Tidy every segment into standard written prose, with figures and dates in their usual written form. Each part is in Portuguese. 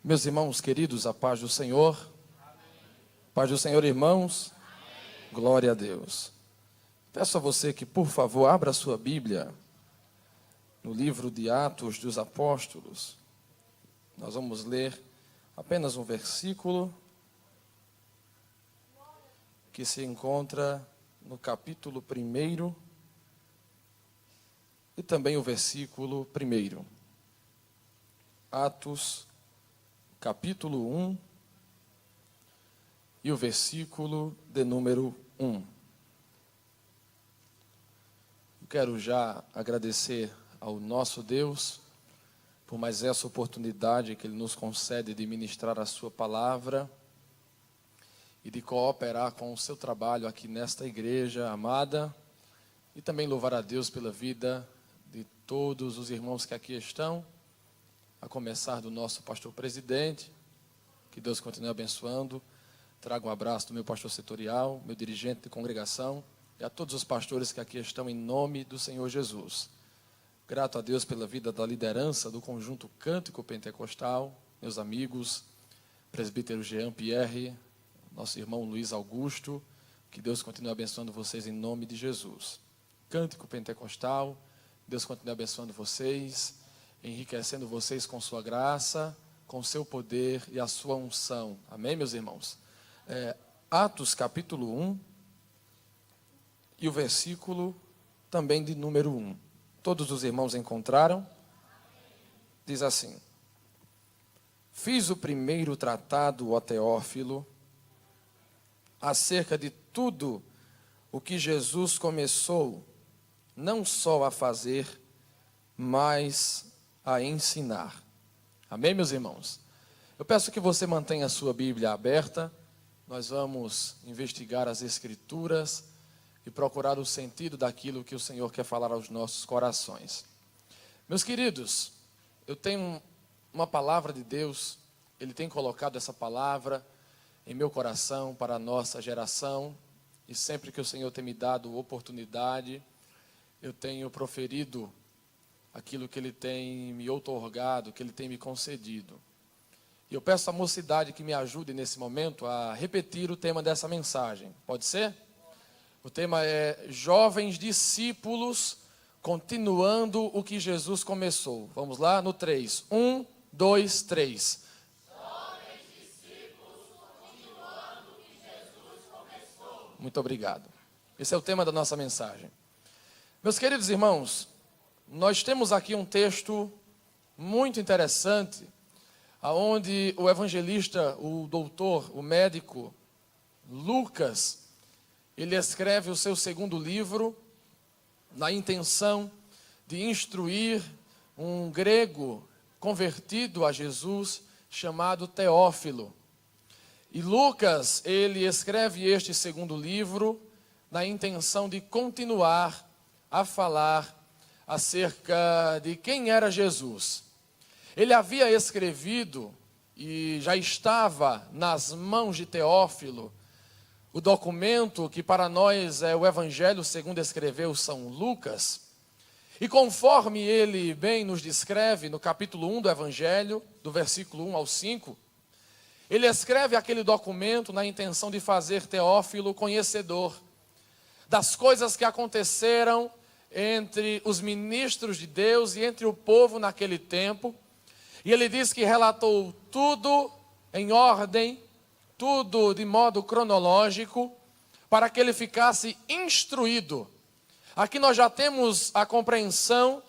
Meus irmãos queridos, a paz do Senhor. Amém. Paz do Senhor, irmãos. Amém. Glória a Deus. Peço a você que, por favor, abra a sua Bíblia no livro de Atos dos Apóstolos. Nós vamos ler apenas um versículo que se encontra no capítulo 1 e também o versículo 1. Atos, capítulo 1 e o versículo de número 1. Eu quero já agradecer ao nosso Deus por mais essa oportunidade que Ele nos concede de ministrar a sua palavra e de cooperar com o seu trabalho aqui nesta igreja amada, e também louvar a Deus pela vida de todos os irmãos que aqui estão, a começar do nosso pastor presidente, que Deus continue abençoando. Trago um abraço do meu pastor setorial, meu dirigente de congregação, e a todos os pastores que aqui estão em nome do Senhor Jesus. Grato a Deus pela vida da liderança do conjunto Cântico Pentecostal, meus amigos, presbítero Jean Pierre, nosso irmão Luiz Augusto, que Deus continue abençoando vocês em nome de Jesus. Cântico Pentecostal, Deus continue abençoando vocês, enriquecendo vocês com sua graça, com seu poder e a sua unção. Amém, meus irmãos? Atos capítulo 1 e o versículo também de número 1. Todos os irmãos encontraram? Diz assim: Fiz o primeiro tratado, ó Teófilo, acerca de tudo o que Jesus começou, não só a fazer, mas a ensinar. Amém, meus irmãos? Eu peço que você mantenha a sua Bíblia aberta. Nós vamos investigar as Escrituras e procurar o sentido daquilo que o Senhor quer falar aos nossos corações. Meus queridos, eu tenho uma palavra de Deus. Ele tem colocado essa palavra em meu coração para a nossa geração, e sempre que o Senhor tem me dado oportunidade, eu tenho proferido aquilo que Ele tem me outorgado, que Ele tem me concedido. E eu peço à mocidade que me ajude nesse momento a repetir o tema dessa mensagem. Pode ser? O tema é Jovens Discípulos continuando o que Jesus começou. Vamos lá? No 3. 1, 2, 3. Jovens discípulos continuando o que Jesus começou. Muito obrigado. Esse é o tema da nossa mensagem. Meus queridos irmãos, nós temos aqui um texto muito interessante, onde o evangelista, o doutor, o médico Lucas, ele escreve o seu segundo livro na intenção de instruir um grego convertido a Jesus chamado Teófilo. E Lucas, ele escreve este segundo livro na intenção de continuar a falar acerca de quem era Jesus. Ele havia escrevido e já estava nas mãos de Teófilo o documento que para nós é o Evangelho segundo escreveu São Lucas. E conforme ele bem nos descreve no capítulo 1 do Evangelho, do versículo 1 ao 5, ele escreve aquele documento na intenção de fazer Teófilo conhecedor das coisas que aconteceram entre os ministros de Deus e entre o povo naquele tempo. E ele diz que relatou tudo em ordem, tudo de modo cronológico, para que ele ficasse instruído. Aqui nós já temos a compreensão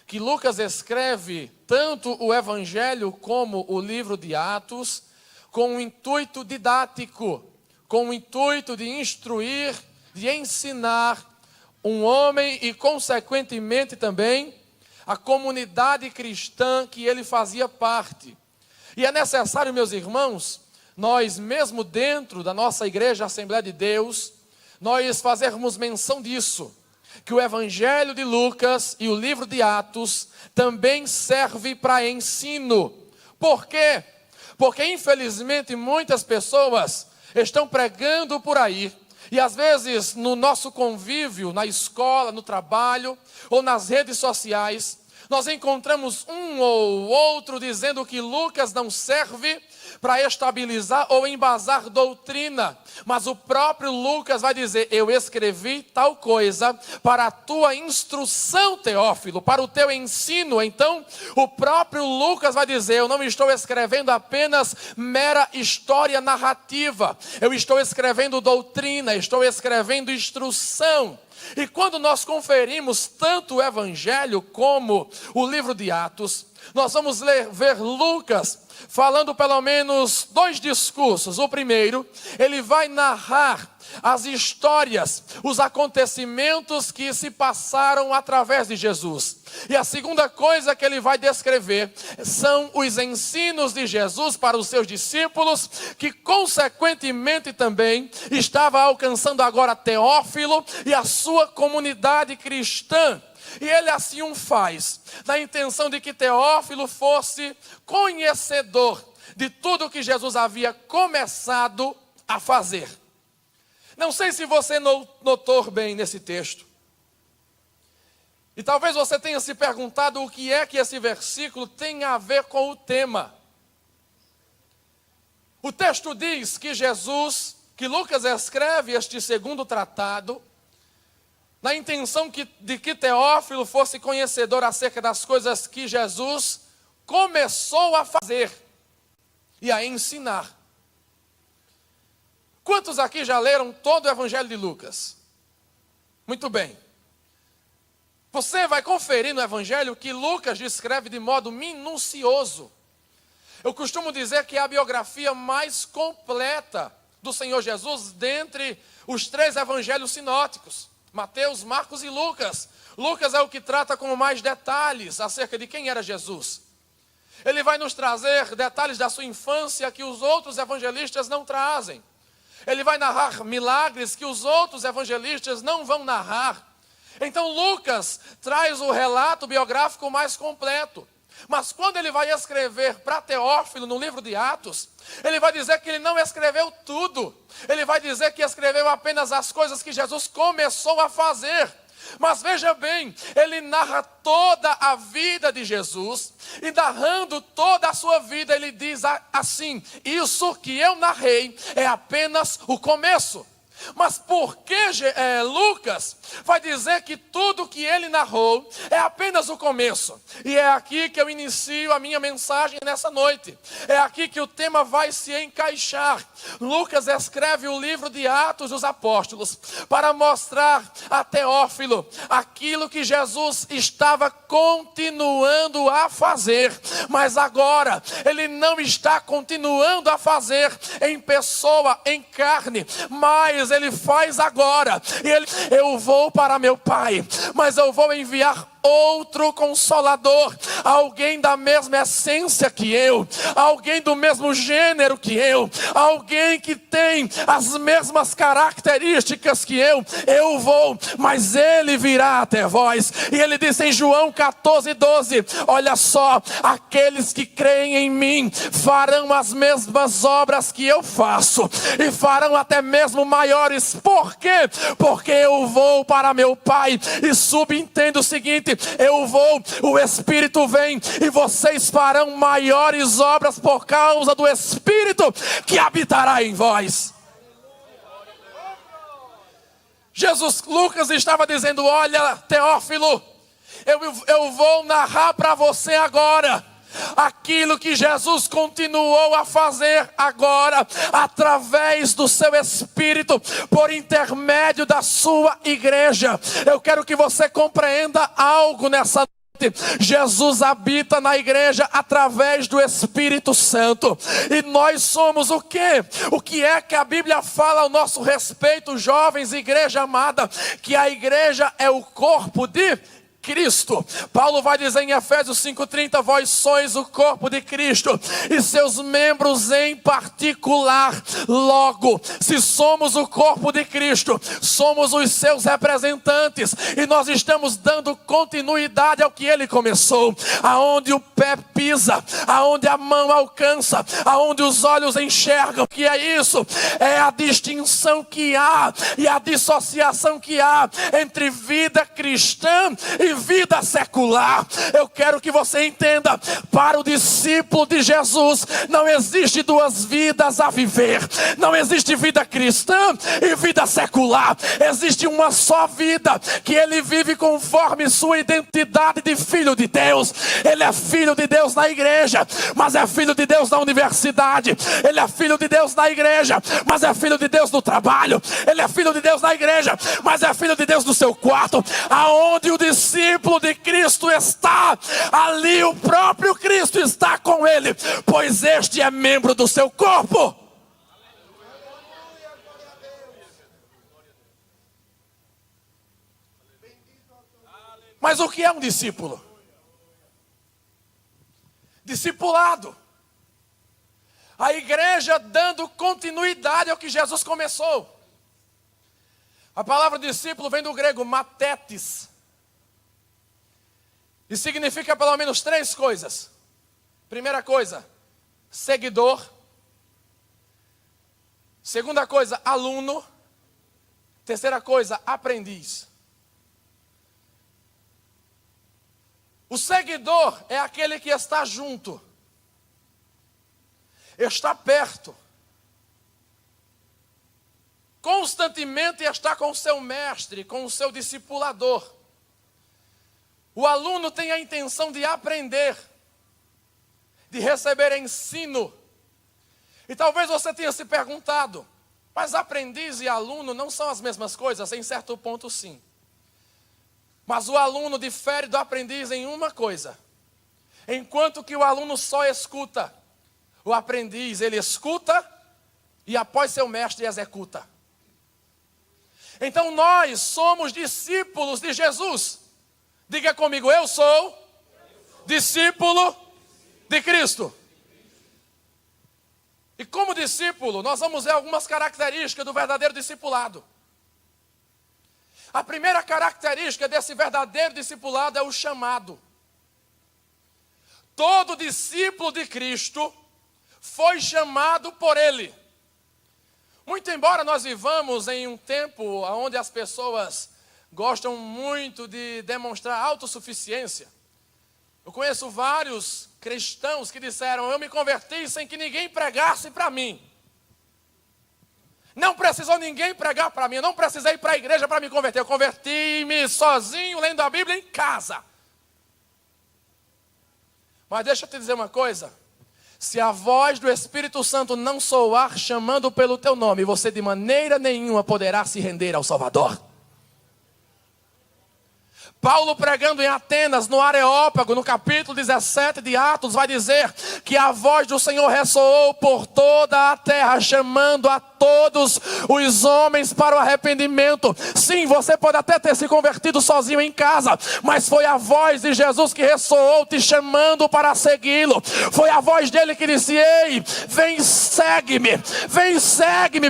que Lucas escreve tanto o Evangelho como o livro de Atos com um intuito didático, com o intuito de instruir, de ensinar um homem e, consequentemente, também a comunidade cristã que ele fazia parte. E é necessário, meus irmãos, nós mesmo dentro da nossa igreja Assembleia de Deus, nós fazermos menção disso, que o Evangelho de Lucas e o livro de Atos também serve para ensino. Por quê? Porque, infelizmente, muitas pessoas estão pregando por aí, e às vezes no nosso convívio, na escola, no trabalho ou nas redes sociais, nós encontramos um ou outro dizendo que Lucas não serve para estabilizar ou embasar doutrina, mas o próprio Lucas vai dizer: eu escrevi tal coisa para a tua instrução, Teófilo, para o teu ensino. Então o próprio Lucas vai dizer: eu não estou escrevendo apenas mera história narrativa, eu estou escrevendo doutrina, estou escrevendo instrução. E quando nós conferimos tanto o Evangelho como o livro de Atos, nós vamos ver Lucas falando pelo menos 2 discursos. O primeiro, ele vai narrar as histórias, os acontecimentos que se passaram através de Jesus. E a segunda coisa que ele vai descrever são os ensinos de Jesus para os seus discípulos, que consequentemente também estava alcançando agora Teófilo e a sua comunidade cristã. E ele assim o faz, na intenção de que Teófilo fosse conhecedor de tudo que Jesus havia começado a fazer. Não sei se você notou bem nesse texto. E talvez você tenha se perguntado o que é que esse versículo tem a ver com o tema. O texto diz que que Lucas escreve este segundo tratado, na intenção de que Teófilo fosse conhecedor acerca das coisas que Jesus começou a fazer e a ensinar. Quantos aqui já leram todo o Evangelho de Lucas? Muito bem. Você vai conferir no Evangelho que Lucas descreve de modo minucioso. Eu costumo dizer que é a biografia mais completa do Senhor Jesus dentre os 3 evangelhos sinóticos: Mateus, Marcos e Lucas. Lucas é o que trata com mais detalhes acerca de quem era Jesus. Ele vai nos trazer detalhes da sua infância que os outros evangelistas não trazem. Ele vai narrar milagres que os outros evangelistas não vão narrar. Então Lucas traz o relato biográfico mais completo. Mas quando ele vai escrever para Teófilo no livro de Atos, ele vai dizer que ele não escreveu tudo. Ele vai dizer que escreveu apenas as coisas que Jesus começou a fazer. Mas veja bem, ele narra toda a vida de Jesus, e narrando toda a sua vida, ele diz assim: isso que eu narrei é apenas o começo. Mas por que Lucas vai dizer que tudo que ele narrou é apenas o começo? E é aqui que eu inicio a minha mensagem nessa noite. É aqui que o tema vai se encaixar. Lucas escreve o livro de Atos dos Apóstolos para mostrar a Teófilo aquilo que Jesus estava continuando a fazer. Mas agora ele não está continuando a fazer em pessoa, em carne, mas ele faz agora. E eu vou para meu Pai, mas eu vou enviar outro Consolador, alguém da mesma essência que eu, alguém do mesmo gênero que eu, alguém que tem as mesmas características que eu vou, mas ele virá até vós. E ele disse em João 14:12, olha só, aqueles que creem em mim farão as mesmas obras que eu faço, e farão até mesmo maiores. Por quê? Porque eu vou para meu Pai. E subentendo o seguinte: eu vou, o Espírito vem, e vocês farão maiores obras por causa do Espírito que habitará em vós. Lucas estava dizendo: olha, Teófilo, eu vou narrar para você agora aquilo que Jesus continuou a fazer agora, através do seu Espírito, por intermédio da sua igreja. Eu quero que você compreenda algo nessa noite. Jesus habita na igreja através do Espírito Santo. E nós somos o quê? O que é que a Bíblia fala ao nosso respeito, jovens, igreja amada? Que a igreja é o corpo de Cristo. Paulo vai dizer em Efésios 5:30, vós sois o corpo de Cristo e seus membros em particular. Logo, se somos o corpo de Cristo, somos os seus representantes, e nós estamos dando continuidade ao que ele começou. Aonde o pé pisa, aonde a mão alcança, aonde os olhos enxergam. Que é isso? É a distinção que há e a dissociação que há entre vida cristã e vida secular. Eu quero que você entenda, para o discípulo de Jesus, não existe duas vidas a viver. Não existe vida cristã e vida secular. Existe uma só vida, que ele vive conforme sua identidade de filho de Deus. Ele é filho de Deus na igreja, mas é filho de Deus na universidade. Ele é filho de Deus na igreja, mas é filho de Deus no trabalho. Ele é filho de Deus na igreja, mas é filho de Deus no seu quarto. Aonde o discípulo de Cristo está, ali o próprio Cristo está com ele, pois este é membro do seu corpo. Mas o que é um discípulo? Discipulado. A igreja dando continuidade ao que Jesus começou. A palavra discípulo vem do grego matetes. E significa pelo menos três coisas. Primeira coisa, seguidor. Segunda coisa, aluno. Terceira coisa, aprendiz. O seguidor é aquele que está junto, está perto, constantemente está com o seu mestre, com o seu discipulador. O aluno tem a intenção de aprender, de receber ensino. E talvez você tenha se perguntado, mas aprendiz e aluno não são as mesmas coisas? Em certo ponto, sim. Mas o aluno difere do aprendiz em uma coisa. Enquanto que o aluno só escuta, o aprendiz, ele escuta e após seu mestre executa. Então nós somos discípulos de Jesus. Diga comigo, eu sou discípulo de Cristo. E como discípulo, nós vamos ver algumas características do verdadeiro discipulado. A primeira característica desse verdadeiro discipulado é o chamado. Todo discípulo de Cristo foi chamado por Ele. Muito embora nós vivamos em um tempo onde as pessoas gostam muito de demonstrar autossuficiência. Eu conheço vários cristãos que disseram, eu me converti sem que ninguém pregasse para mim. Não precisou ninguém pregar para mim, eu não precisei ir para a igreja para me converter. Eu converti-me sozinho, lendo a Bíblia em casa. Mas deixa eu te dizer uma coisa. Se a voz do Espírito Santo não soar chamando pelo teu nome, você de maneira nenhuma poderá se render ao Salvador. Paulo pregando em Atenas, no Areópago, no capítulo 17 de Atos, vai dizer que a voz do Senhor ressoou por toda a terra, chamando a todos os homens para o arrependimento. Sim, você pode até ter se convertido sozinho em casa, mas foi a voz de Jesus que ressoou te chamando para segui-lo. Foi a voz dele que disse, ei, vem segue-me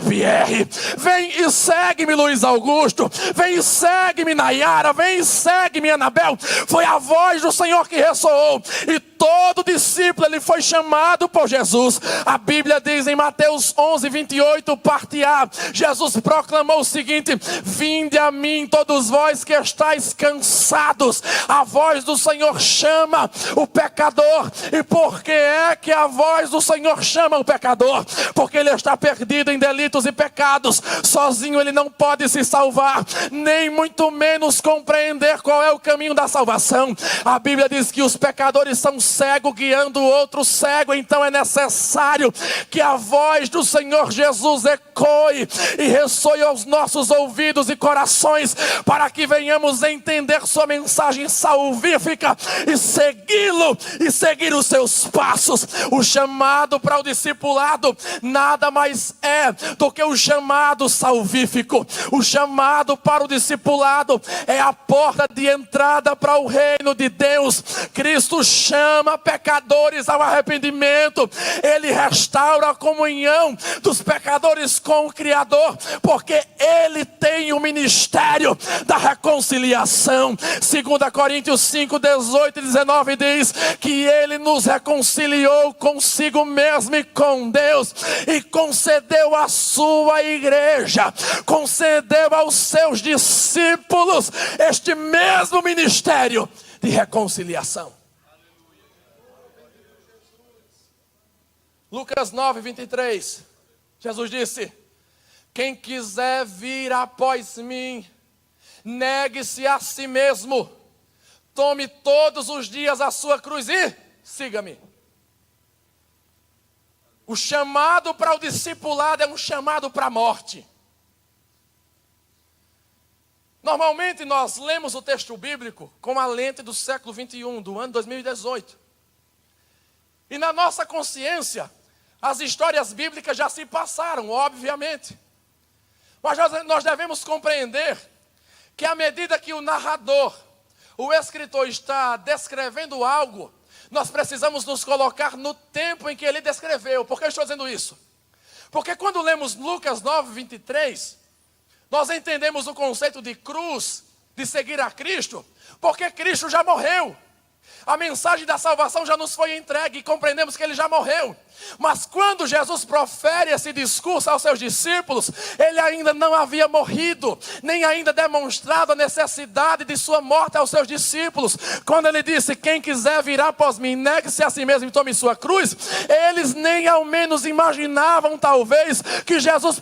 Pierre, vem e segue-me Luiz Augusto, vem e segue-me Nayara, vem e segue-me Anabel. Foi a voz do Senhor que ressoou, e todo discípulo ele foi chamado por Jesus. A Bíblia diz em Mateus 11:28, parte A, Jesus proclamou o seguinte, vinde a mim todos vós que estáis cansados. A voz do Senhor chama o pecador. E por que é que a voz do Senhor chama o pecador? Porque ele está perdido em delitos e pecados. Sozinho ele não pode se salvar, nem muito menos compreender qual é o caminho da salvação. A Bíblia diz que os pecadores são cego guiando o outro cego. Então é necessário que a voz do Senhor Jesus ecoe e ressoe aos nossos ouvidos e corações, para que venhamos entender sua mensagem salvífica e segui-lo e seguir os seus passos. O chamado para o discipulado nada mais é do que o chamado salvífico. O chamado para o discipulado é a porta de entrada para o reino de Deus. Cristo chama chama pecadores ao arrependimento. Ele restaura a comunhão dos pecadores com o Criador, porque Ele tem o ministério da reconciliação. 2 Coríntios 5, 18 e 19 diz que Ele nos reconciliou consigo mesmo e com Deus, e concedeu à sua igreja, concedeu aos seus discípulos este mesmo ministério de reconciliação. Lucas 9, 23, Jesus disse: quem quiser vir após mim, negue-se a si mesmo, tome todos os dias a sua cruz e siga-me. O chamado para o discipulado é um chamado para a morte. Normalmente nós lemos o texto bíblico com a lente do século 21, do ano 2018. E na nossa consciência, as histórias bíblicas já se passaram, obviamente. Mas nós devemos compreender que à medida que o narrador, o escritor está descrevendo algo, nós precisamos nos colocar no tempo em que ele descreveu. Por que eu estou dizendo isso? Porque quando lemos Lucas 9, 23, nós entendemos o conceito de cruz, de seguir a Cristo, porque Cristo já morreu. A mensagem da salvação já nos foi entregue e compreendemos que Ele já morreu. Mas quando Jesus profere esse discurso aos seus discípulos, Ele ainda não havia morrido, nem ainda demonstrado a necessidade de sua morte aos seus discípulos. Quando Ele disse: quem quiser vir após mim, negue-se a si mesmo e tome sua cruz, eles nem ao menos imaginavam talvez que Jesus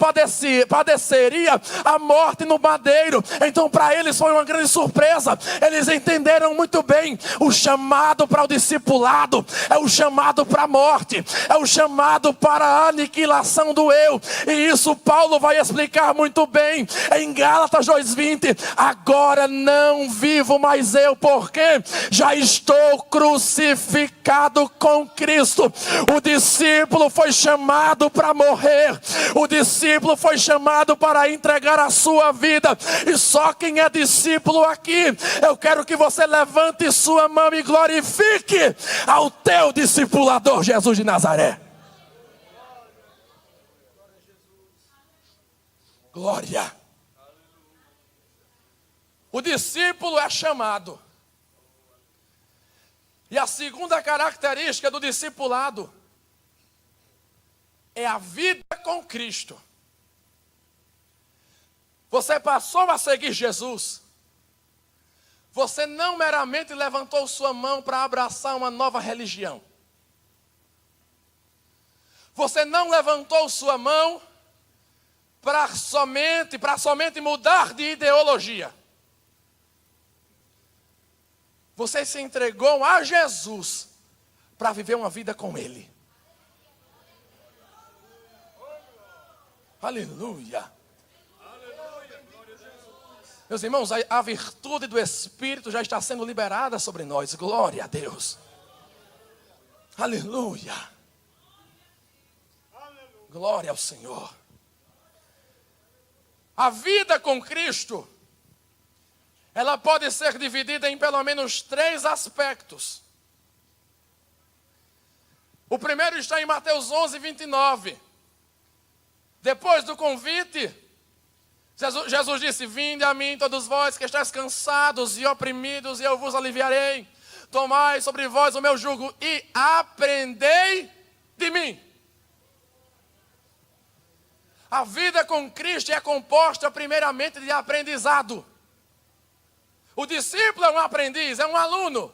padeceria a morte no madeiro. Então para eles foi uma grande surpresa. Eles entenderam muito bem: o chamado para o discipulado é o chamado para a morte, é o chamado para a aniquilação do eu. E isso Paulo vai explicar muito bem em Gálatas 2:20. Agora não vivo mais eu, porque já estou crucificado com Cristo. O discípulo foi chamado para morrer, o discípulo foi chamado para entregar a sua vida. E só quem é discípulo aqui, eu quero que você levante sua mão e glorifique ao teu discipulador Jesus de Nazaré. Glória. O discípulo é chamado. E a segunda característica do discipulado é a vida com Cristo. Você passou a seguir Jesus. Você não meramente levantou sua mão para abraçar uma nova religião. Você não levantou sua mão para somente mudar de ideologia. Você se entregou a Jesus para viver uma vida com Ele. Aleluia. Meus irmãos, a virtude do Espírito já está sendo liberada sobre nós. Glória a Deus. Aleluia. Glória ao Senhor. A vida com Cristo, ela pode ser dividida em pelo menos 3 aspectos. O primeiro está em Mateus 11, 29. Depois do convite, Jesus disse: vinde a mim todos vós que estáis cansados e oprimidos, e eu vos aliviarei. Tomai sobre vós o meu jugo e aprendei de mim. A vida com Cristo é composta primeiramente de aprendizado. O discípulo é um aprendiz, é um aluno.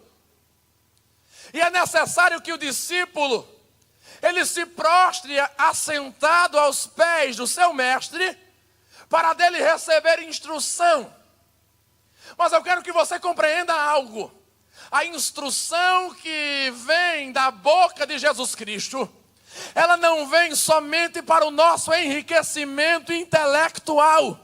E é necessário que o discípulo, ele se prostre assentado aos pés do seu mestre, para dele receber instrução. Mas eu quero que você compreenda algo. A instrução que vem da boca de Jesus Cristo, ela não vem somente para o nosso enriquecimento intelectual.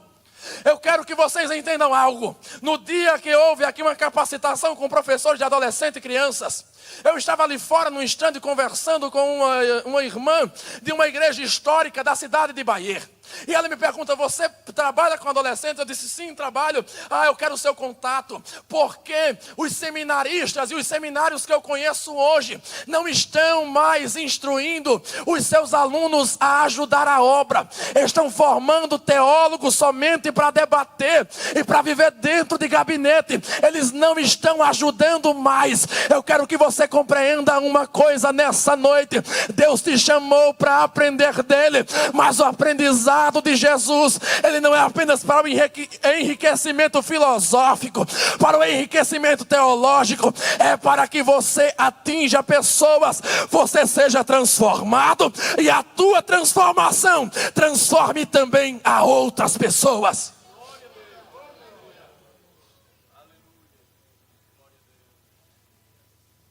Eu quero que vocês entendam algo. No dia que houve aqui uma capacitação com professores de adolescentes e crianças, eu estava ali fora no stand conversando com uma irmã de uma igreja histórica da cidade de Bahia. E ela me pergunta, você trabalha com adolescentes? Eu disse, sim, trabalho. Eu quero o seu contato. Porque os seminaristas e os seminários que eu conheço hoje não estão mais instruindo os seus alunos a ajudar a obra. Estão formando teólogos somente para debater e para viver dentro de gabinete. Eles não estão ajudando mais. Eu quero que você compreenda uma coisa nessa noite. Deus te chamou para aprender dele, mas o aprendizado de Jesus, ele não é apenas para o enriquecimento filosófico, para o enriquecimento teológico, é para que você atinja pessoas, você seja transformado e a tua transformação transforme também a outras pessoas.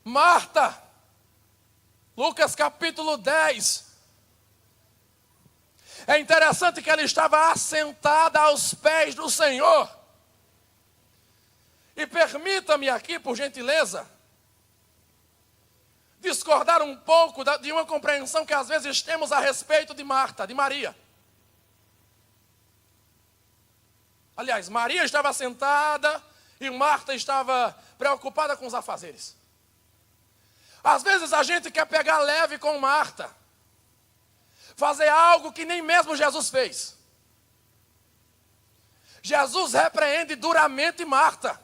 Marta, Lucas capítulo 10. É interessante que ela estava assentada aos pés do Senhor. E permita-me aqui, por gentileza, discordar um pouco de uma compreensão que às vezes temos a respeito de Marta, de Maria. Aliás, Maria estava sentada e Marta estava preocupada com os afazeres. Às vezes a gente quer pegar leve com Marta, fazer algo que nem mesmo Jesus fez. Jesus repreende duramente Marta.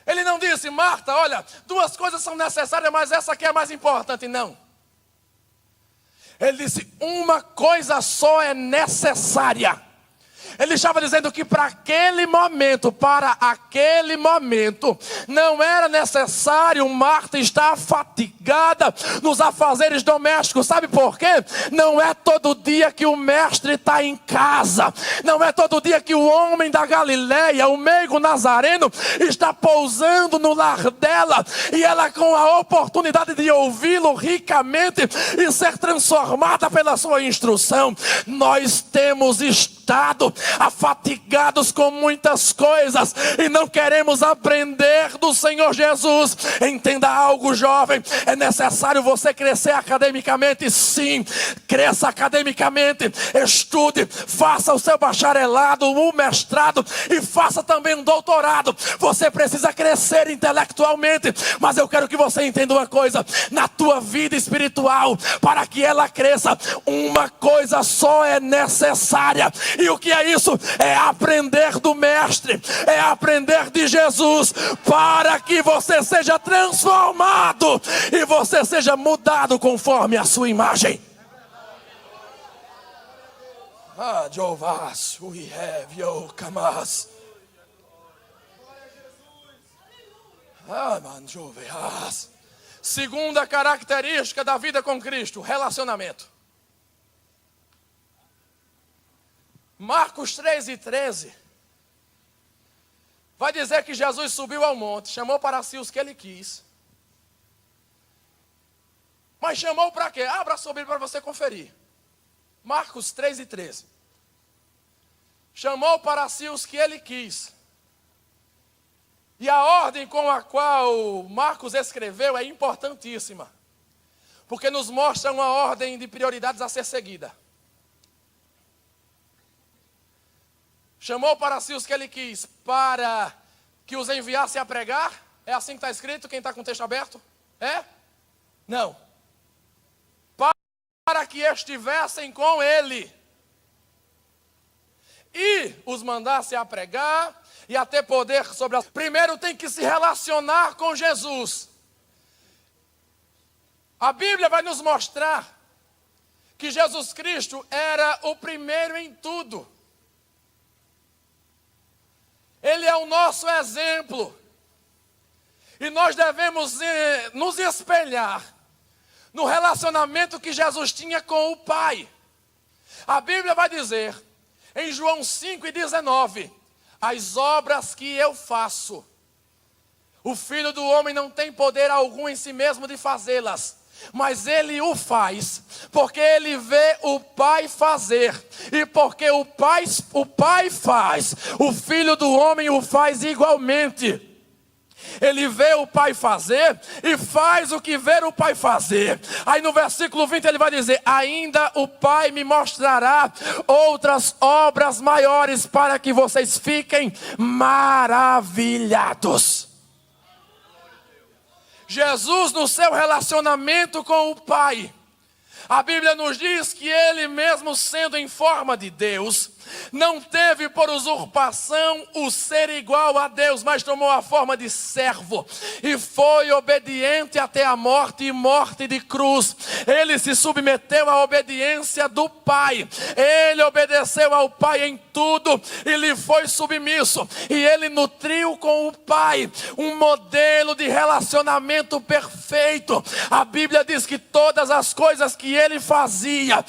Ele não disse, Marta, olha, duas coisas são necessárias, mas essa aqui é mais importante. Não. Ele disse, uma coisa só é necessária. Ele estava dizendo que para aquele momento, não era necessário Marta estar fatigada nos afazeres domésticos. Sabe por quê? Não é todo dia que o mestre está em casa. Não é todo dia que o homem da Galileia, o meigo nazareno, está pousando no lar dela. E ela com a oportunidade de ouvi-lo ricamente e ser transformada pela sua instrução. Nós temos estado afatigados com muitas coisas e não queremos aprender do Senhor Jesus. Entenda algo, jovem, é necessário você crescer academicamente, sim, cresça academicamente, estude, faça o seu bacharelado, o mestrado e faça também um doutorado. Você precisa crescer intelectualmente, mas eu quero que você entenda uma coisa, na tua vida espiritual, para que ela cresça, uma coisa só é necessária. E o que é isso? É aprender do Mestre, é aprender de Jesus, para que você seja transformado e você seja mudado conforme a sua imagem. Jovas, we have your kamas. Segunda característica da vida com Cristo, relacionamento. Marcos 3:13 vai dizer que Jesus subiu ao monte, chamou para si os que ele quis. Mas chamou para quê? Abra a sua Bíblia para você conferir. Marcos 3:13. Chamou para si os que ele quis. E a ordem com a qual Marcos escreveu é importantíssima, porque nos mostra uma ordem de prioridades a ser seguida. Chamou para si os que ele quis, para que os enviasse a pregar. É assim que está escrito, quem está com o texto aberto? É? Não. Para que estivessem com ele. E os mandasse a pregar e a ter poder sobre as... Primeiro tem que se relacionar com Jesus. A Bíblia vai nos mostrar que Jesus Cristo era o primeiro em tudo. Ele é o nosso exemplo. E nós devemos nos espelhar no relacionamento que Jesus tinha com o Pai. A Bíblia vai dizer, em João 5:19, as obras que eu faço, o Filho do Homem não tem poder algum em si mesmo de fazê-las, mas ele o faz, porque ele vê o Pai fazer, e porque o Pai faz, o Filho do Homem o faz igualmente. Ele vê o Pai fazer e faz o que vê o Pai fazer. Aí no versículo 20 ele vai dizer: ainda o Pai me mostrará outras obras maiores para que vocês fiquem maravilhados. Jesus, no seu relacionamento com o Pai, a Bíblia nos diz que ele mesmo sendo em forma de Deus, não teve por usurpação o ser igual a Deus, mas tomou a forma de servo e foi obediente até a morte e morte de cruz. Ele se submeteu à obediência do Pai. Ele obedeceu ao Pai em tudo e lhe foi submisso. E ele nutriu com o Pai um modelo de relacionamento perfeito. A Bíblia diz que todas as coisas que ele fazia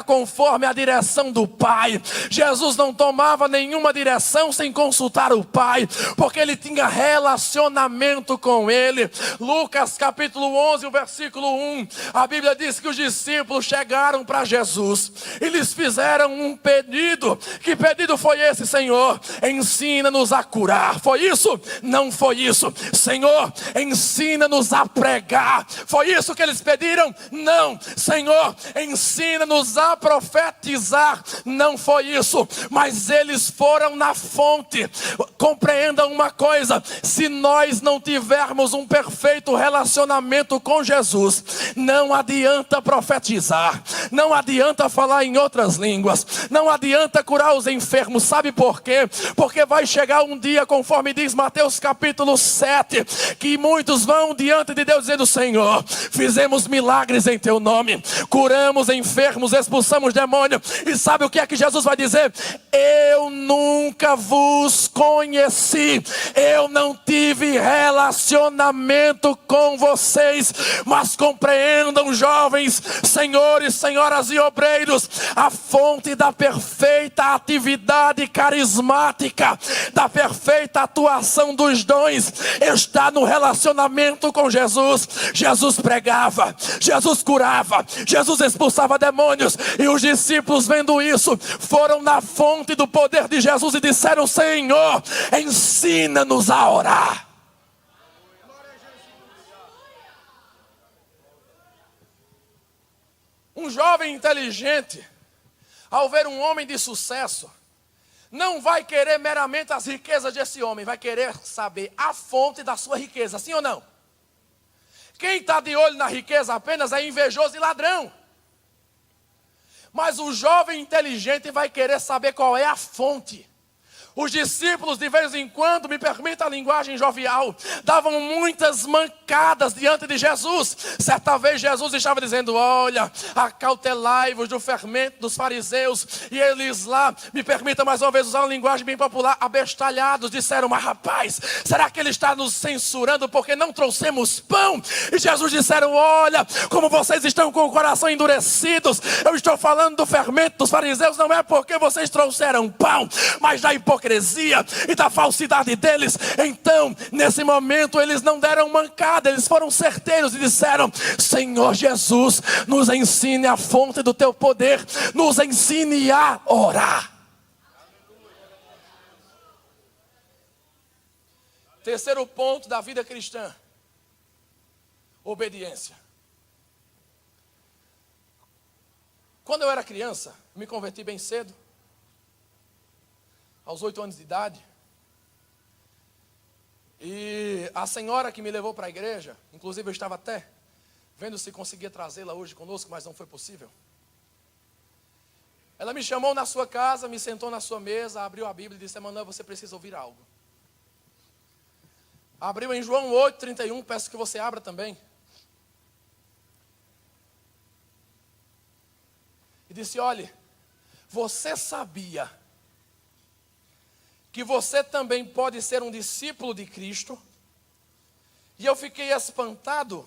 conforme a direção do Pai. Jesus não tomava nenhuma direção sem consultar o Pai, porque ele tinha relacionamento com ele. Lucas capítulo 11, o versículo 1, a Bíblia diz que os discípulos chegaram para Jesus e lhes fizeram um pedido. Que pedido foi esse, Senhor? Ensina-nos a curar. Foi isso? Não foi isso. Senhor, ensina-nos a pregar. Foi isso que eles pediram? Não. Senhor, ensina-nos a profetizar. Não foi isso, mas eles foram na fonte. Compreendam uma coisa: se nós não tivermos um perfeito relacionamento com Jesus, não adianta profetizar, não adianta falar em outras línguas, não adianta curar os enfermos. Sabe por quê? Porque vai chegar um dia, conforme diz Mateus capítulo 7, que muitos vão diante de Deus dizendo: Senhor, fizemos milagres em teu nome, curamos enfermos, expulsamos demônio. E sabe o que é que Jesus vai dizer? Eu nunca vos conheci, eu não tive relacionamento com vocês. Mas compreendam, jovens, senhores, senhoras e obreiros, a fonte da perfeita atividade carismática, da perfeita atuação dos dons, está no relacionamento com Jesus. Jesus pregava, Jesus curava, Jesus expulsava demônios, e os discípulos, vendo isso, foram na fonte do poder de Jesus e disseram: Senhor, ensina-nos a orar. Um jovem inteligente, ao ver um homem de sucesso, não vai querer meramente as riquezas desse homem, vai querer saber a fonte da sua riqueza, sim ou não? Quem está de olho na riqueza apenas é invejoso e ladrão. Mas o jovem inteligente vai querer saber qual é a fonte. Os discípulos, de vez em quando, me permita a linguagem jovial, davam muitas mancadas diante de Jesus. Certa vez Jesus estava dizendo: olha, acautelai-vos do fermento dos fariseus. E eles lá, me permita mais uma vez usar uma linguagem bem popular, abestalhados, disseram: mas rapaz, será que ele está nos censurando porque não trouxemos pão? E Jesus disseram: olha, como vocês estão com o coração endurecidos, eu estou falando do fermento dos fariseus, não é porque vocês trouxeram pão, mas da hipocrisia e da falsidade deles. Então, nesse momento, eles não deram mancada, eles foram certeiros e disseram: Senhor Jesus, nos ensine a fonte do teu poder, nos ensine a orar. Terceiro ponto da vida cristã: obediência. Quando eu era criança, me converti bem cedo, aos 8 anos de idade. E a senhora que me levou para a igreja, inclusive eu estava até vendo se conseguia trazê-la hoje conosco, mas não foi possível. Ela me chamou na sua casa, me sentou na sua mesa, abriu a Bíblia e disse: Emanuel, você precisa ouvir algo. Abriu em João 8:31, peço que você abra também. E disse: olhe, você sabia que você também pode ser um discípulo de Cristo? E eu fiquei espantado,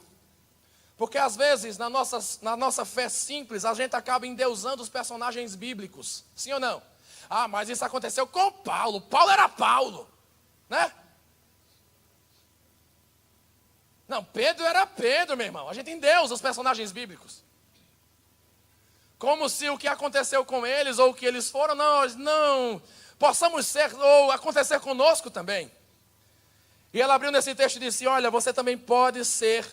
porque às vezes na nossa fé simples, a gente acaba endeusando os personagens bíblicos, sim ou não? Ah, mas isso aconteceu com Paulo, Paulo era Paulo, né? Não, Pedro era Pedro, meu irmão, a gente endeusa os personagens bíblicos. Como se o que aconteceu com eles, ou o que eles foram, nós não possamos ser, ou acontecer conosco também. E ela abriu nesse texto e disse: olha, você também pode ser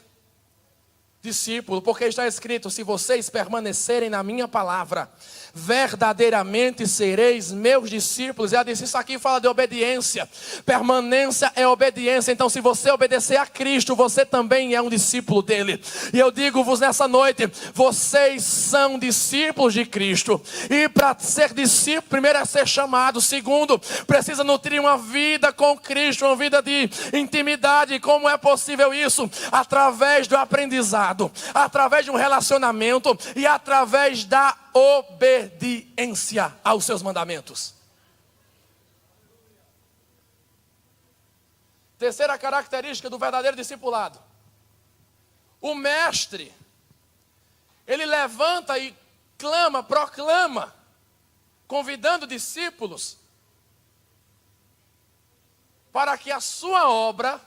discípulo, porque está escrito: se vocês permanecerem na minha palavra, verdadeiramente sereis meus discípulos. E ela disse: isso aqui fala de obediência. Permanência é obediência. Então, se você obedecer a Cristo, você também é um discípulo dele. E eu digo-vos nessa noite: vocês são discípulos de Cristo. E para ser discípulo, primeiro é ser chamado. Segundo, precisa nutrir uma vida com Cristo, uma vida de intimidade. Como é possível isso? Através do aprendizado, através de um relacionamento e através da obediência aos seus mandamentos. Terceira característica do verdadeiro discipulado: o mestre, ele levanta e clama, proclama, convidando discípulos para que a sua obra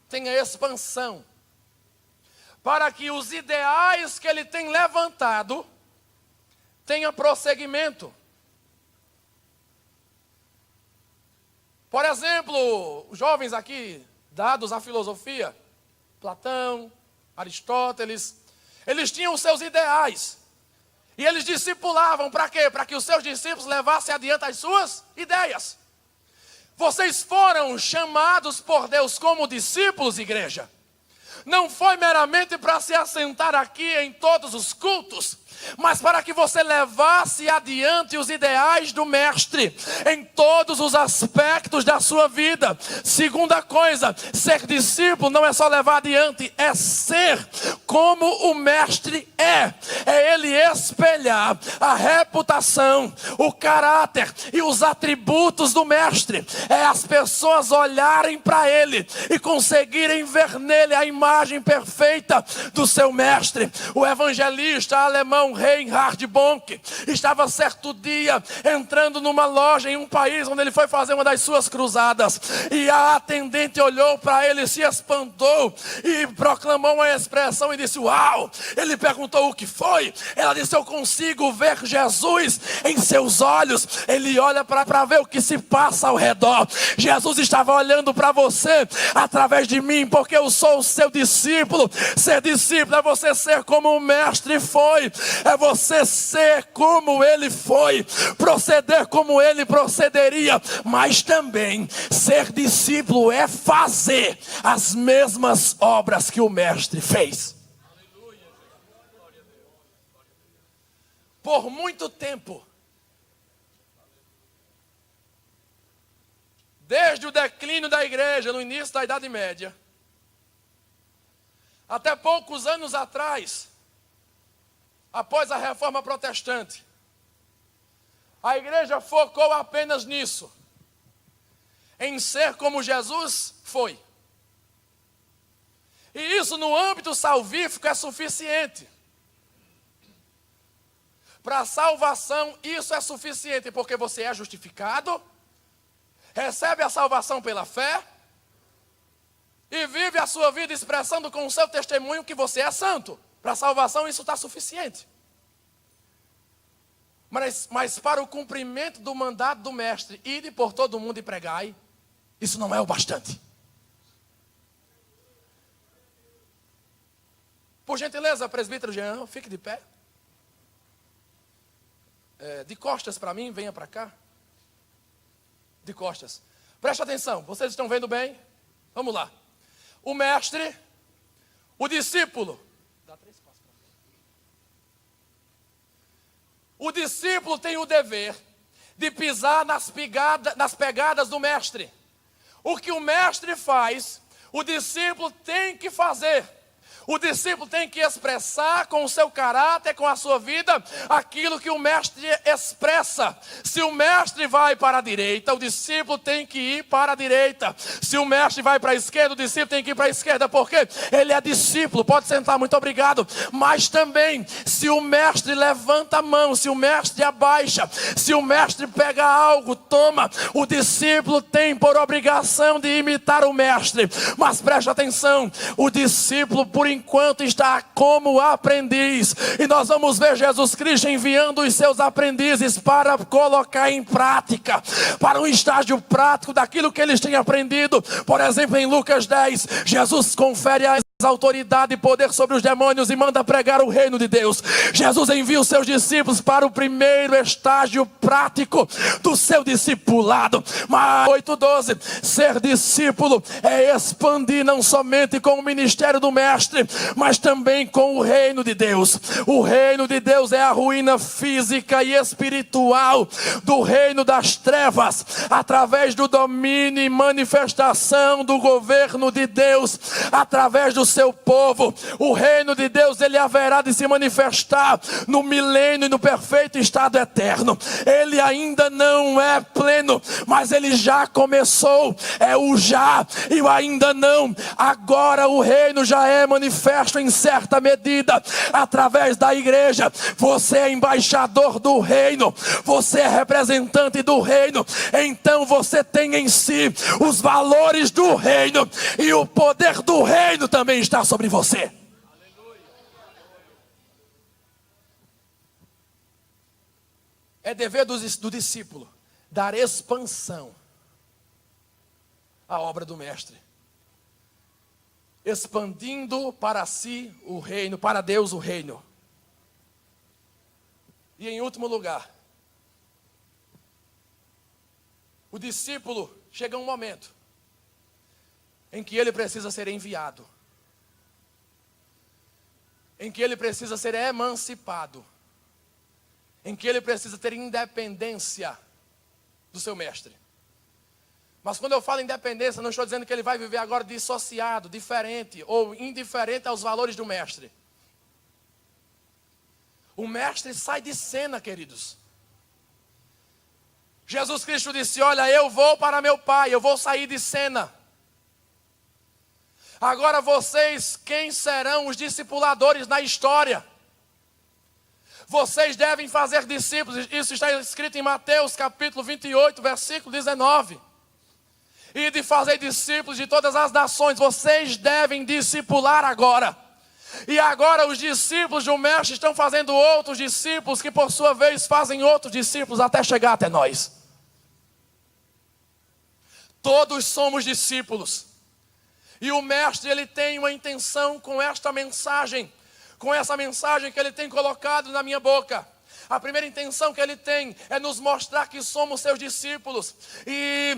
tenha expansão, para que os ideais que ele tem levantado tenha prosseguimento. Por exemplo, os jovens aqui, dados à filosofia, Platão, Aristóteles, eles tinham os seus ideais. E eles discipulavam para quê? Para que os seus discípulos levassem adiante as suas ideias. Vocês foram chamados por Deus como discípulos, igreja. Não foi meramente para se assentar aqui em todos os cultos, mas para que você levasse adiante os ideais do mestre em todos os aspectos da sua vida. Segunda coisa, ser discípulo não é só levar adiante, é ser como o mestre é. É ele espelhar a reputação, o caráter e os atributos do mestre. É as pessoas olharem para ele e conseguirem ver nele a imagem perfeita do seu mestre. O evangelista alemão Reinhard Bonk estava certo dia entrando numa loja em um país onde ele foi fazer uma das suas cruzadas, e a atendente olhou para ele, se espantou e proclamou uma expressão e disse: uau! Ele perguntou: o que foi? Ela disse: eu consigo ver Jesus em seus olhos. Ele olha para ver o que se passa ao redor. Jesus estava olhando para você através de mim, porque eu sou o seu discípulo. Ser discípulo é você ser como o mestre foi, é você ser como ele foi, proceder como ele procederia. Mas também ser discípulo é fazer as mesmas obras que o mestre fez. Por muito tempo, desde o declínio da igreja no início da Idade Média, até poucos anos atrás, após a Reforma Protestante, a igreja focou apenas nisso, em ser como Jesus foi. E isso no âmbito salvífico é suficiente. Para a salvação isso é suficiente, porque você é justificado, recebe a salvação pela fé e vive a sua vida expressando com o seu testemunho que você é santo. Para a salvação isso está suficiente. Mas para o cumprimento do mandato do mestre, ide por todo mundo e pregai, isso não é o bastante. Por gentileza, presbítero Jean, fique de pé. De costas para mim, venha para cá. De costas. Preste atenção, vocês estão vendo bem? Vamos lá. O mestre, o discípulo. Dá 3 passos para frente. O discípulo tem o dever de pisar nas pegadas do mestre. O que o mestre faz, o discípulo tem que fazer. O discípulo tem que expressar com o seu caráter, com a sua vida, aquilo que o mestre expressa. Se o mestre vai para a direita, o discípulo tem que ir para a direita. Se o mestre vai para a esquerda, o discípulo tem que ir para a esquerda, porque ele é discípulo. Pode sentar, muito obrigado. Mas também, se o mestre levanta a mão, se o mestre abaixa, se o mestre pega algo, toma, o discípulo tem por obrigação de imitar o mestre. Mas preste atenção, o discípulo, por enquanto está como aprendiz. E nós vamos ver Jesus Cristo enviando os seus aprendizes para colocar em prática, para um estágio prático daquilo que eles têm aprendido. Por exemplo, em Lucas 10, Jesus confere a autoridade e poder sobre os demônios e manda pregar o reino de Deus. Jesus envia os seus discípulos para o primeiro estágio prático do seu discipulado. Mas 8:12, ser discípulo é expandir não somente com o ministério do mestre, mas também com o reino de Deus. O reino de Deus é a ruína física e espiritual do reino das trevas, através do domínio e manifestação do governo de Deus, através do seu povo. O reino de Deus, ele haverá de se manifestar no milênio e no perfeito estado eterno. Ele ainda não é pleno, mas ele já começou. É o já e o ainda não. Agora o reino já é manifesto em certa medida através da igreja. Você é embaixador do reino, você é representante do reino, então você tem em si os valores do reino, e o poder do reino também está sobre você. É dever do discípulo dar expansão à obra do mestre, expandindo para si o reino, para Deus o reino. E em último lugar, o discípulo chega um momento em que ele precisa ser enviado, em que ele precisa ser emancipado, em que ele precisa ter independência do seu mestre. Mas quando eu falo independência, não estou dizendo que ele vai viver agora dissociado, diferente ou indiferente aos valores do mestre. O mestre sai de cena, queridos. Jesus Cristo disse: olha, eu vou para meu Pai, eu vou sair de cena. Agora vocês, quem serão os discipuladores na história? Vocês devem fazer discípulos. Isso está escrito em Mateus capítulo 28, versículo 19. E de fazer discípulos de todas as nações. Vocês devem discipular agora. E agora os discípulos do mestre estão fazendo outros discípulos, que por sua vez fazem outros discípulos até chegar até nós. Todos somos discípulos. E o mestre, ele tem uma intenção com esta mensagem, com essa mensagem que ele tem colocado na minha boca. A primeira intenção que ele tem é nos mostrar que somos seus discípulos. E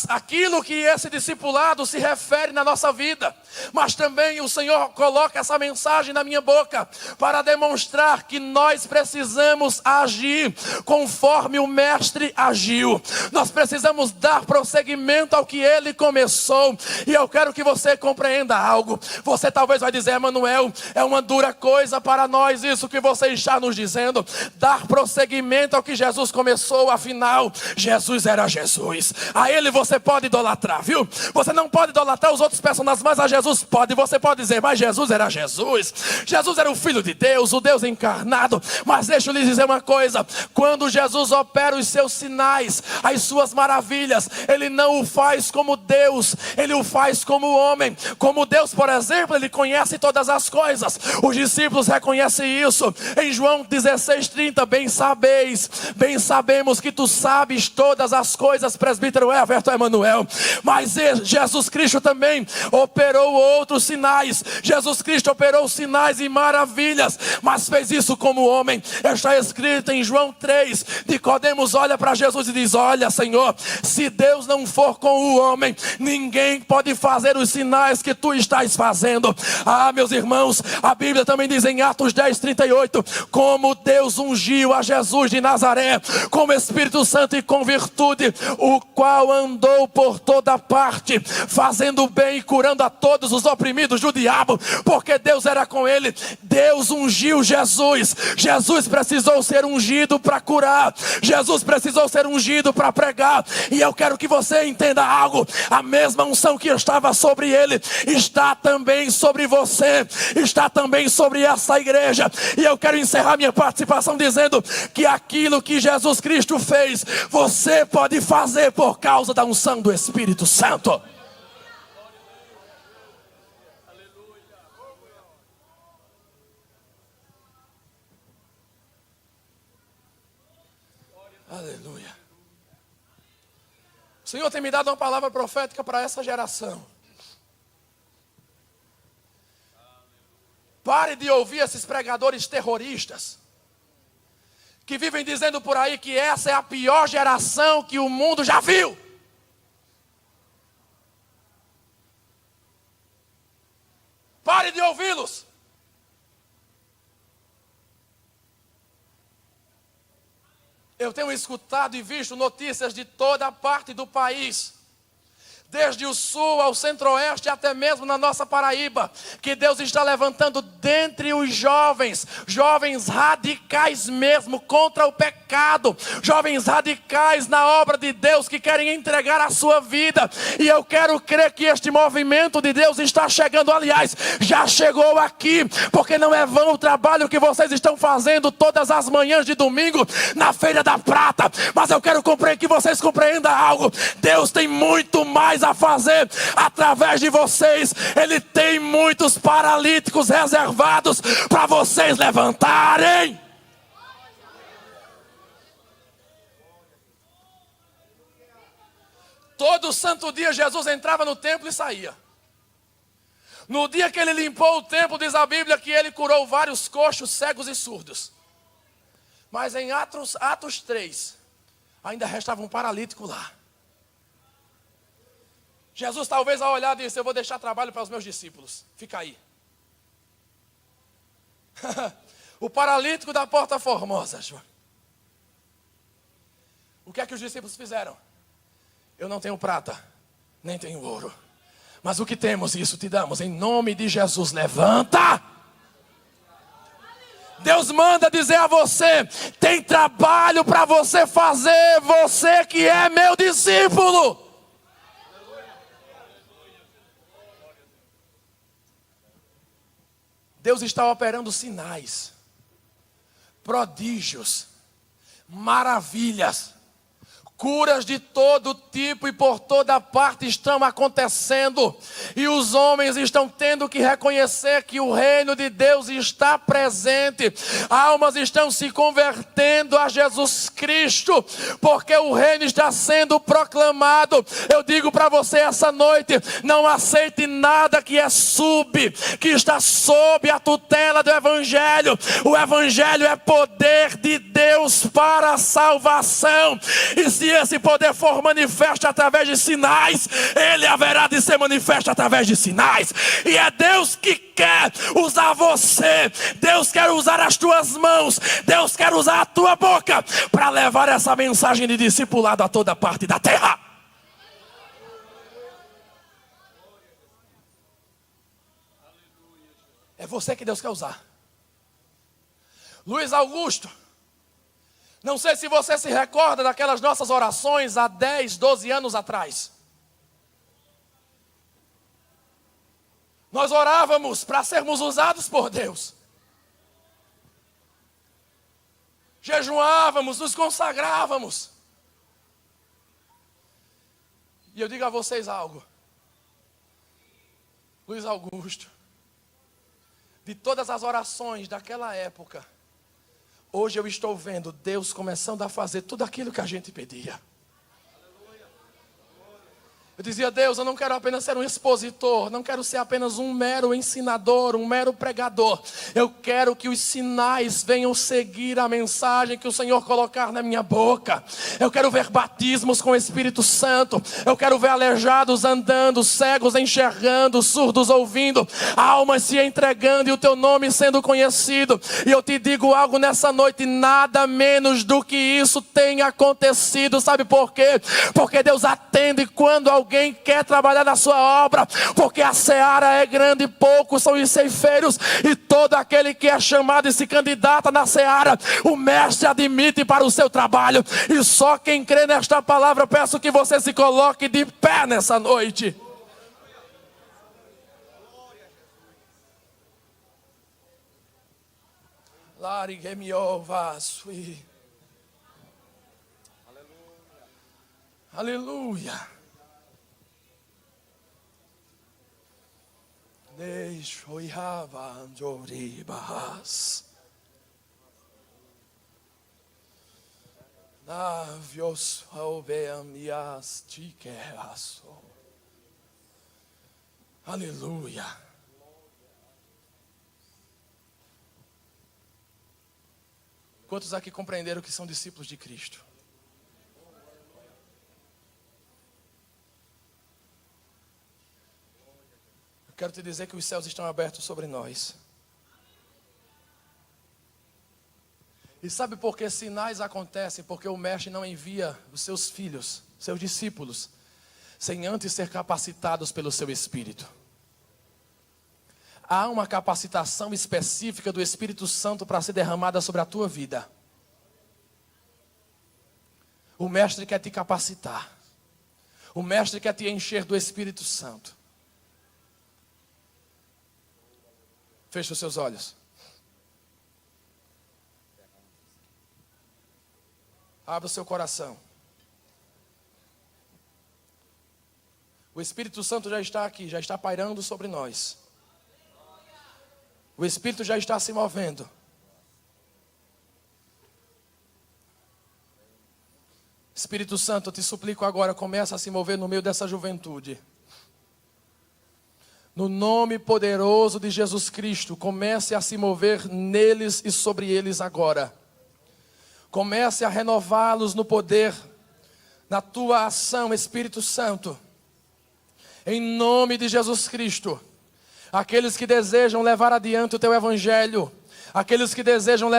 aquilo que esse discipulado se refere na nossa vida. Mas também o Senhor coloca essa mensagem na minha boca para demonstrar que nós precisamos agir conforme o mestre agiu. Nós precisamos dar prosseguimento ao que ele começou. E eu quero que você compreenda algo. Você talvez vai dizer: Emanuel, é uma dura coisa para nós isso que você está nos dizendo. Dar prosseguimento ao que Jesus começou. Afinal, Jesus era Jesus. A ele você pode idolatrar, viu? Você não pode idolatrar os outros personagens, mas a Jesus pode. Você pode dizer: mas Jesus era Jesus. Jesus era o Filho de Deus, o Deus encarnado. Mas deixa eu lhes dizer uma coisa: quando Jesus opera os seus sinais, as suas maravilhas, ele não o faz como Deus, ele o faz como homem. Como Deus, por exemplo, ele conhece todas as coisas. Os discípulos reconhecem isso. Em João 16:30, bem sabemos que tu sabes todas as coisas, presbítero Everton Emanuel. Mas Jesus Cristo também operou outros sinais. Jesus Cristo operou sinais e maravilhas, mas fez isso como homem. Está escrito em João 3, Nicodemos olha para Jesus e diz: olha, Senhor, se Deus não for com o homem, ninguém pode fazer os sinais que tu estás fazendo. Meus irmãos, a Bíblia também diz em Atos 10:38, como Deus ungiu a Jesus de Nazaré com o Espírito Santo e com virtude, o qual andou por toda parte, fazendo bem e curando a todos os oprimidos do diabo, porque Deus era com ele. Deus ungiu Jesus. Jesus precisou ser ungido para curar. Jesus precisou ser ungido para pregar. E eu quero que você entenda algo: a mesma unção que estava sobre ele está também sobre você, está também sobre essa igreja. E eu quero encerrar minha participação dizendo que aquilo que Jesus Cristo fez, você pode fazer por causa da unção do Espírito Santo. O Senhor tem me dado uma palavra profética para essa geração. Pare de ouvir esses pregadores terroristas que vivem dizendo por aí que essa é a pior geração que o mundo já viu. Pare de ouvi-los. Eu tenho escutado e visto notícias de toda parte do país, desde o sul ao centro-oeste, até mesmo na nossa Paraíba, que Deus está levantando dentre os jovens, jovens radicais mesmo, contra o pecado, jovens radicais na obra de Deus, que querem entregar a sua vida, e eu quero crer que este movimento de Deus está chegando, aliás, já chegou aqui, porque não é vão o trabalho que vocês estão fazendo todas as manhãs de domingo, na Feira da Prata, mas eu quero que vocês compreendam algo, Deus tem muito mais a fazer através de vocês. Ele tem muitos paralíticos reservados para vocês levantarem. Todo santo dia Jesus entrava no templo e saía. No dia que ele limpou o templo, diz a Bíblia que ele curou vários coxos, cegos e surdos. Mas em Atos 3, ainda restava um paralítico lá. Jesus talvez ao olhar disse: eu vou deixar trabalho para os meus discípulos. Fica aí. O paralítico da Porta Formosa, João. O que é que os discípulos fizeram? Eu não tenho prata, nem tenho ouro, mas o que temos, isso te damos. Em nome de Jesus, levanta. Deus manda dizer a você: tem trabalho para você fazer, você que é meu discípulo. Deus está operando sinais, prodígios, maravilhas, curas de todo tipo e por toda parte estão acontecendo. E os homens estão tendo que reconhecer que o reino de Deus está presente. Almas estão se convertendo a Jesus Cristo, porque o reino está sendo proclamado. Eu digo para você essa noite: não aceite nada que está sob a tutela do Evangelho. O Evangelho é poder de Deus para a salvação. E se esse poder for manifesto através de sinais, ele haverá de ser manifesto através de sinais. E é Deus que quer usar você. Deus quer usar as tuas mãos. Deus quer usar a tua boca para levar essa mensagem de discipulado a toda parte da terra. É você que Deus quer usar. Luiz Augusto, não sei se você se recorda daquelas nossas orações há 10, 12 anos atrás. Nós orávamos para sermos usados por Deus. Jejuávamos, nos consagrávamos. E eu digo a vocês algo. Luiz Augusto, de todas as orações daquela época, hoje eu estou vendo Deus começando a fazer tudo aquilo que a gente pedia. Eu dizia: Deus, eu não quero apenas ser um expositor, não quero ser apenas um mero ensinador, um mero pregador. Eu quero que os sinais venham seguir a mensagem que o Senhor colocar na minha boca. Eu quero ver batismos com o Espírito Santo. Eu quero ver aleijados andando, cegos enxergando, surdos ouvindo, almas se entregando e o teu nome sendo conhecido. E eu te digo algo nessa noite: nada menos do que isso tem acontecido. Sabe por quê? Porque Deus atende quando alguém quer trabalhar na sua obra, porque a seara é grande e poucos são os ceifeiros, e todo aquele que é chamado e se candidata na seara, o mestre admite para o seu trabalho. E só quem crê nesta palavra, eu peço que você se coloque de pé nessa noite. Aleluia. Deixa Vios alveamias tiqueaço. Aleluia. Quantos aqui compreenderam que são discípulos de Cristo? Eu quero te dizer que os céus estão abertos sobre nós. E sabe por que sinais acontecem? Porque o mestre não envia os seus filhos, seus discípulos, sem antes ser capacitados pelo seu Espírito. Há uma capacitação específica do Espírito Santo para ser derramada sobre a tua vida. O mestre quer te capacitar. O mestre quer te encher do Espírito Santo. Feche os seus olhos. Abra o seu coração. O Espírito Santo já está aqui, já está pairando sobre nós. O Espírito já está se movendo. Espírito Santo, eu te suplico agora, começa a se mover no meio dessa juventude. No nome poderoso de Jesus Cristo, comece a se mover neles e sobre eles agora. Comece a renová-los no poder, na tua ação, Espírito Santo. Em nome de Jesus Cristo. Aqueles que desejam levar adiante o teu evangelho, aqueles que desejam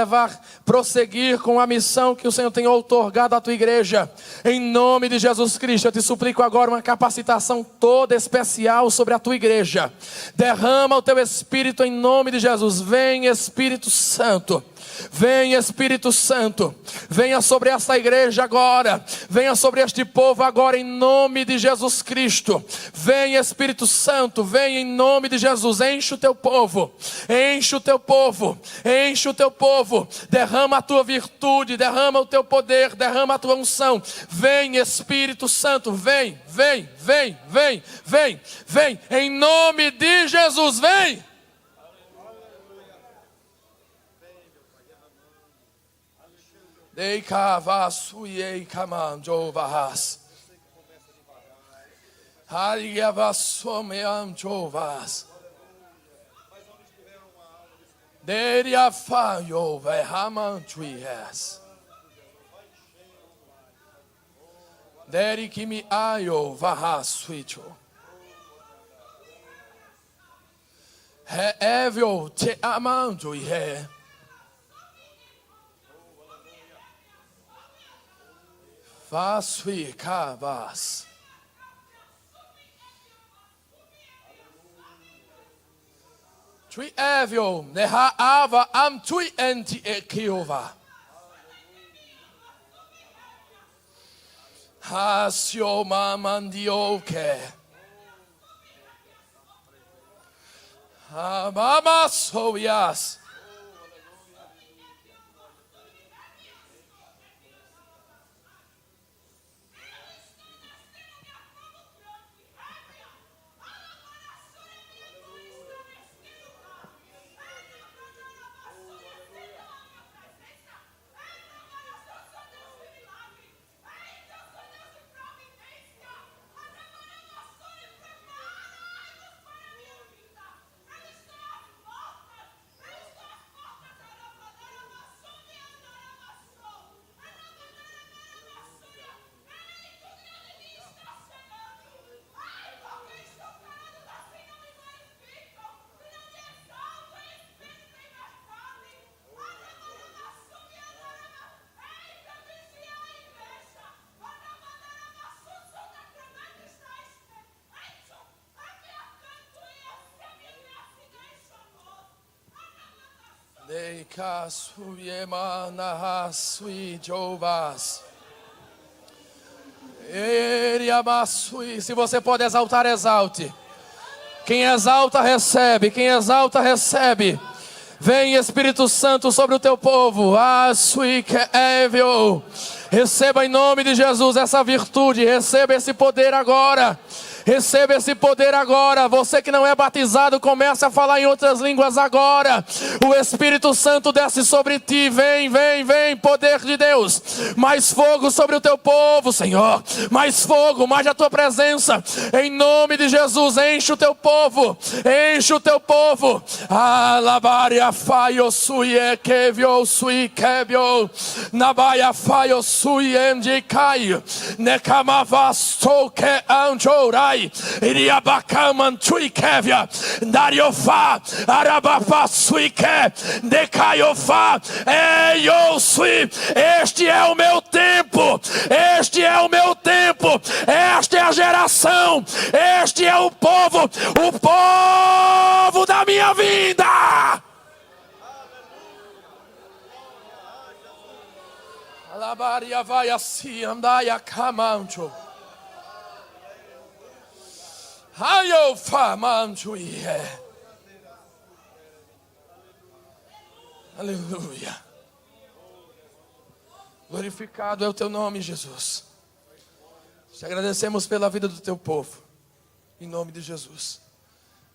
prosseguir com a missão que o Senhor tem outorgado à tua igreja, em nome de Jesus Cristo, eu te suplico agora uma capacitação toda especial sobre a tua igreja. Derrama o teu Espírito em nome de Jesus. Vem, Espírito Santo. Vem, Espírito Santo, venha sobre essa igreja agora, venha sobre este povo agora em nome de Jesus Cristo. Vem, Espírito Santo, vem em nome de Jesus, enche o teu povo, enche o teu povo, enche o teu povo, derrama a tua virtude, derrama o teu poder, derrama a tua unção. Vem, Espírito Santo, vem, vem, vem, vem, vem, vem, em nome de Jesus, vem. Ei cavaço e ei camanjo varras. Aliavaço me anjovas. Deria faio verramantuias. Deri que me aio varrasuicho. Evio te amando e Vasui kavas. Tui evio neha ava am tui enti ekiova. Hasio mamandioke. Mama soyas. Dei casuyema nahasui jovas. Se você pode exaltar, exalte. Quem exalta, recebe. Quem exalta, recebe. Vem, Espírito Santo, sobre o teu povo. Receba em nome de Jesus essa virtude. Receba esse poder agora. Receba esse poder agora. Você que não é batizado, comece a falar em outras línguas agora. O Espírito Santo desce sobre ti. Vem, vem, vem, poder de Deus. Mais fogo sobre o teu povo, Senhor. Mais fogo, mais a tua presença. Em nome de Jesus, enche o teu povo. Enche o teu povo. Alabaria faio suie kevio sui kevio. Nabaia faio sui endi kai. Nekamava soke anjorai. Iriabakaman chui kevia. Dariofa arabafa sui ke. Decaiofa. Ei, sui. Este é o meu tempo. Este é o meu tempo. Esta é a geração. Este é o povo da minha vinda. Alabaria vai assim, andaia camancho. Aio famancho ie. Aleluia. Glorificado é o teu nome, Jesus. Te agradecemos pela vida do teu povo. Em nome de Jesus.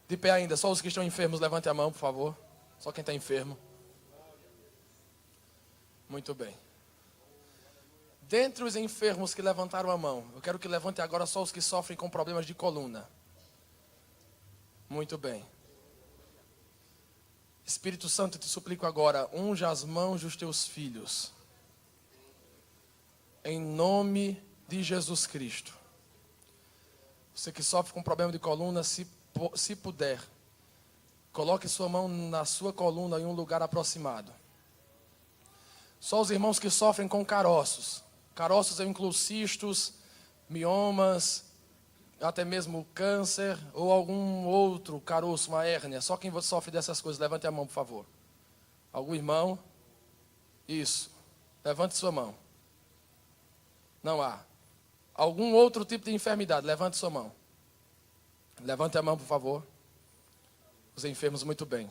De pé ainda, só os que estão enfermos, levante a mão, por favor. Só quem está enfermo. Muito bem. Dentre os enfermos que levantaram a mão, eu quero que levante agora só os que sofrem com problemas de coluna. Muito bem. Espírito Santo, te suplico agora, unja as mãos dos teus filhos. Em nome de Jesus Cristo. Você que sofre com problema de coluna, se puder, coloque sua mão na sua coluna em um lugar aproximado. Só os irmãos que sofrem com caroços. Caroços eu incluo cistos, miomas, até mesmo câncer ou algum outro caroço, uma hérnia. Só quem sofre dessas coisas, levante a mão, por favor. Algum irmão? Isso. Levante sua mão. Não há. Algum outro tipo de enfermidade, levante sua mão. Levante a mão, por favor. Os enfermos, muito bem.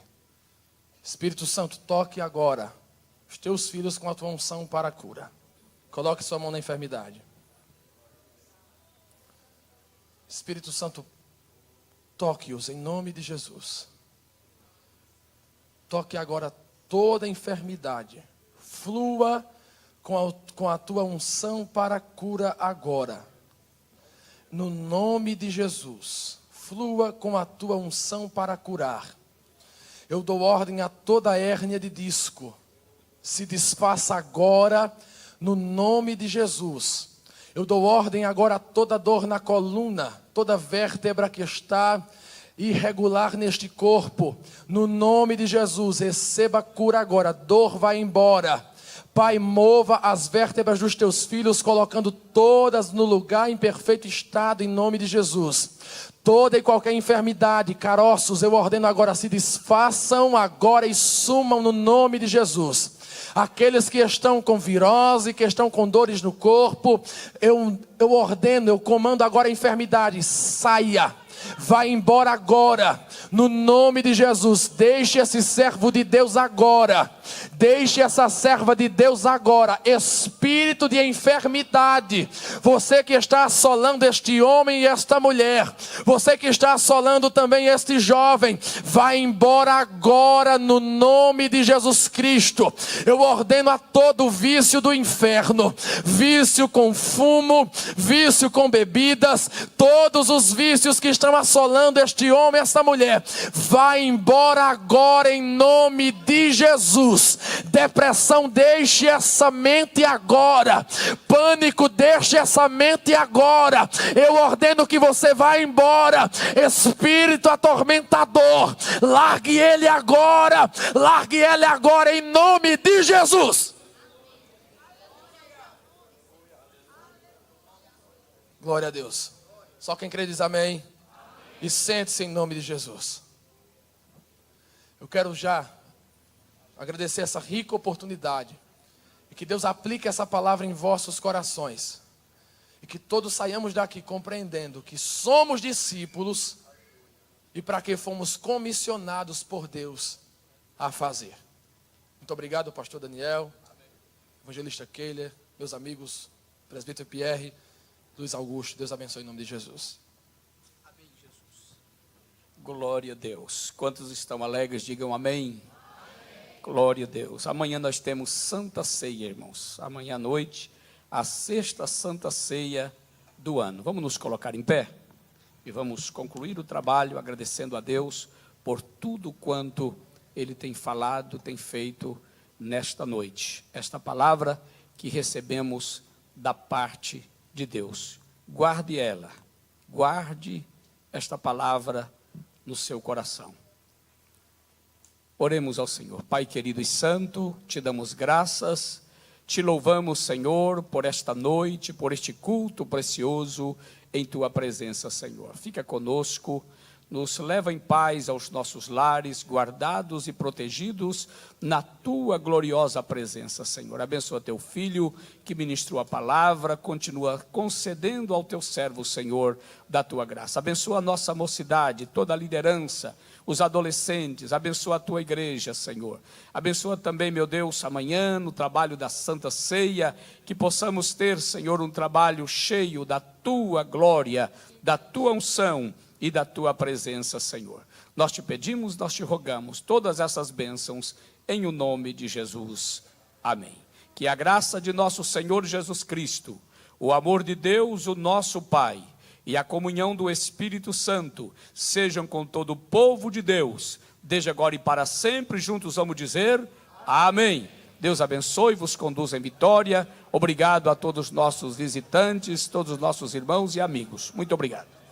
Espírito Santo, toque agora os teus filhos com a tua unção para a cura. Coloque sua mão na enfermidade. Espírito Santo, toque-os em nome de Jesus. Toque agora toda enfermidade. Flua com a tua unção para a cura agora. No nome de Jesus. Flua com a tua unção para curar. Eu dou ordem a toda hérnia de disco. Se desfaça agora, no nome de Jesus. Eu dou ordem agora a toda dor na coluna, toda vértebra que está irregular neste corpo. No nome de Jesus, receba cura agora. Dor vai embora. Pai, mova as vértebras dos teus filhos, colocando todas no lugar em perfeito estado, em nome de Jesus. Toda e qualquer enfermidade, caroços, eu ordeno agora, se desfaçam agora e sumam no nome de Jesus. Aqueles que estão com virose, que estão com dores no corpo, eu ordeno, eu comando agora a enfermidade, saia. Vai embora agora, no nome de Jesus. Deixe esse servo de Deus agora. Deixe essa serva de Deus agora. Espírito de enfermidade, você que está assolando este homem e esta mulher, você que está assolando também este jovem, vai embora agora no nome de Jesus Cristo. Eu ordeno a todo vício do inferno, vício com fumo, vício com bebidas, todos os vícios que estão assolando este homem, esta mulher, vai embora agora em nome de Jesus. Depressão, deixe essa mente agora. Pânico, deixe essa mente agora. Eu ordeno que você vá embora. Espírito atormentador, largue ele agora. Largue ele agora em nome de Jesus. Glória a Deus. Só quem crê diz amém. E sente-se em nome de Jesus. Eu quero já agradecer essa rica oportunidade. E que Deus aplique essa palavra em vossos corações. E que todos saiamos daqui compreendendo que somos discípulos e para que fomos comissionados por Deus a fazer. Muito obrigado, pastor Daniel, evangelista Keiler, meus amigos, presbítero Pierre, Luiz Augusto. Deus abençoe em nome de Jesus. Glória a Deus. Quantos estão alegres, digam amém. Glória a Deus. Amanhã nós temos Santa Ceia, irmãos. Amanhã à noite, a sexta Santa Ceia do ano. Vamos nos colocar em pé e vamos concluir o trabalho agradecendo a Deus por tudo quanto Ele tem falado, tem feito nesta noite. Esta palavra que recebemos da parte de Deus. Guarde ela, guarde esta palavra no seu coração. Oremos ao Senhor. Pai querido e santo, te damos graças, te louvamos, Senhor, por esta noite, por este culto precioso em tua presença, Senhor. Fica conosco, nos leva em paz aos nossos lares, guardados e protegidos na tua gloriosa presença, Senhor. Abençoa teu filho que ministrou a palavra, continua concedendo ao teu servo, Senhor, da tua graça. Abençoa a nossa mocidade, toda a liderança, os adolescentes, abençoa a tua igreja, Senhor. Abençoa também, meu Deus, amanhã no trabalho da Santa Ceia, que possamos ter, Senhor, um trabalho cheio da tua glória, da tua unção e da tua presença, Senhor. Nós te pedimos, nós te rogamos todas essas bênçãos em o nome de Jesus. Amém. Que a graça de nosso Senhor Jesus Cristo, o amor de Deus, o nosso Pai, e a comunhão do Espírito Santo sejam com todo o povo de Deus, desde agora e para sempre. Juntos vamos dizer amém. Deus abençoe e vos conduza em vitória. Obrigado a todos os nossos visitantes, todos os nossos irmãos e amigos. Muito obrigado.